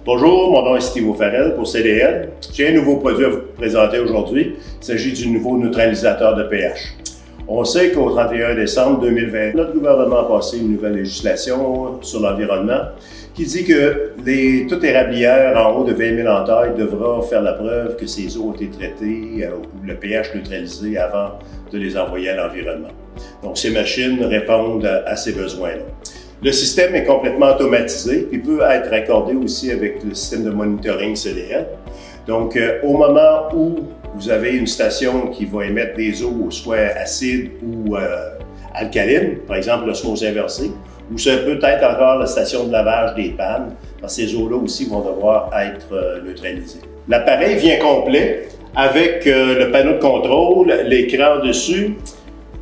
Bonjour, mon nom est Steve O'Farrell pour CDL. J'ai un nouveau produit à vous présenter aujourd'hui. Il s'agit du nouveau neutralisateur de pH. On sait qu'au 31 décembre 2020, notre gouvernement a passé une nouvelle législation sur l'environnement qui dit que toute érablière en haut de 20 000 en taille devra faire la preuve que ces eaux ont été traitées ou le pH neutralisé avant de les envoyer à l'environnement. Donc, ces machines répondent à ces besoins-là. Le système est complètement automatisé et peut être raccordé aussi avec le système de monitoring CDL. Donc, au moment où vous avez une station qui va émettre des eaux soit acides ou alcalines, par exemple l'osmose inversée, ou ça peut être encore la station de lavage des pannes, parce que ces eaux-là aussi vont devoir être neutralisées. L'appareil vient complet avec le panneau de contrôle, l'écran dessus,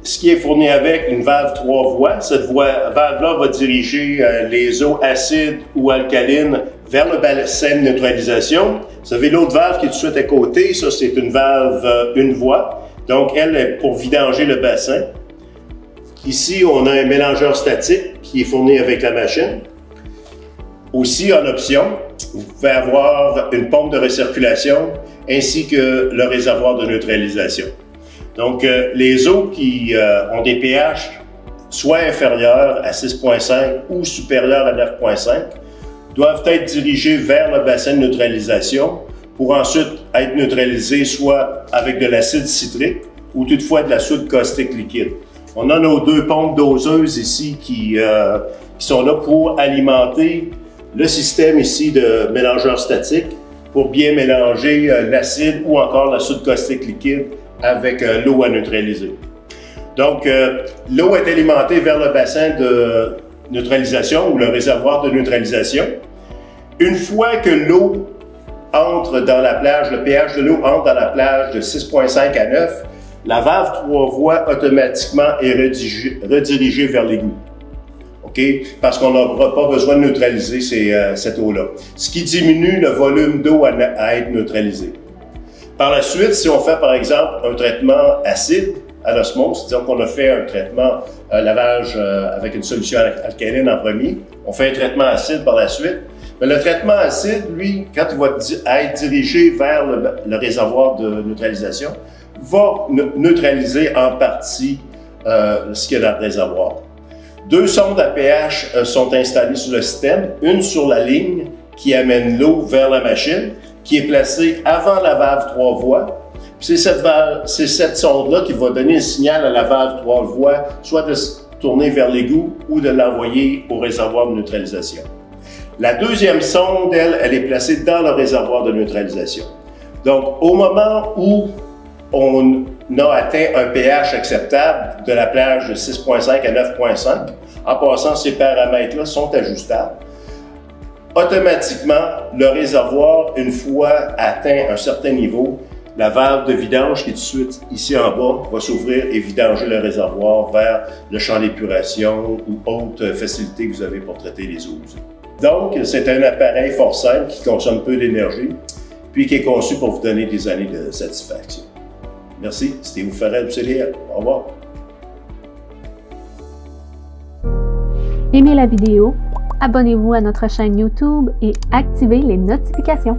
ce qui est fourni avec une valve 3 voies. Cette valve-là va diriger les eaux acides ou alcalines vers le bassin de neutralisation. Vous avez l'autre valve qui est tout de suite à côté. Ça, c'est une valve une voie. Donc, elle est pour vidanger le bassin. Ici, on a un mélangeur statique qui est fourni avec la machine. Aussi, en option, vous pouvez avoir une pompe de recirculation ainsi que le réservoir de neutralisation. Donc, les eaux qui ont des pH soit inférieurs à 6,5 ou supérieurs à 9,5 doivent être dirigées vers le bassin de neutralisation pour ensuite être neutralisées soit avec de l'acide citrique ou toutefois de la soude caustique liquide. On a nos deux pompes doseuses ici qui sont là pour alimenter le système ici de mélangeur statique pour bien mélanger l'acide ou encore la soude caustique liquide avec l'eau à neutraliser. Donc, l'eau est alimentée vers le bassin de neutralisation ou le réservoir de neutralisation. Une fois que l'eau entre dans la plage, le pH de l'eau entre dans la plage de 6,5 à 9, la valve 3 voies automatiquement est redirigée vers l'égout. Okay? Parce qu'on n'aura pas besoin de neutraliser cette eau-là. Ce qui diminue le volume d'eau à être neutralisé. Par la suite, si on fait par exemple un traitement acide à l'osmose, disons qu'on a fait un traitement lavage avec une solution alcaline en premier, on fait un traitement acide par la suite, mais le traitement acide, lui, quand il va être dirigé vers le réservoir de neutralisation, va neutraliser en partie ce qu'il y a dans le réservoir. Deux sondes à pH sont installées sur le système, une sur la ligne qui amène l'eau vers la machine, qui est placée avant la valve 3 voies. C'est cette sonde-là qui va donner un signal à la valve 3 voies, soit de se tourner vers l'égout ou de l'envoyer au réservoir de neutralisation. La deuxième sonde, elle est placée dans le réservoir de neutralisation. Donc, au moment où on a atteint un pH acceptable de la plage de 6,5 à 9,5, en passant, ces paramètres-là sont ajustables. Automatiquement, le réservoir, une fois atteint un certain niveau, la valve de vidange qui est tout de suite ici en bas va s'ouvrir et vidanger le réservoir vers le champ d'épuration ou autre facilité que vous avez pour traiter les eaux. Donc, c'est un appareil fort simple qui consomme peu d'énergie, puis qui est conçu pour vous donner des années de satisfaction. Merci, c'était O'Farrell du CDL. Au revoir. Aimez la vidéo, abonnez-vous à notre chaîne YouTube et activez les notifications.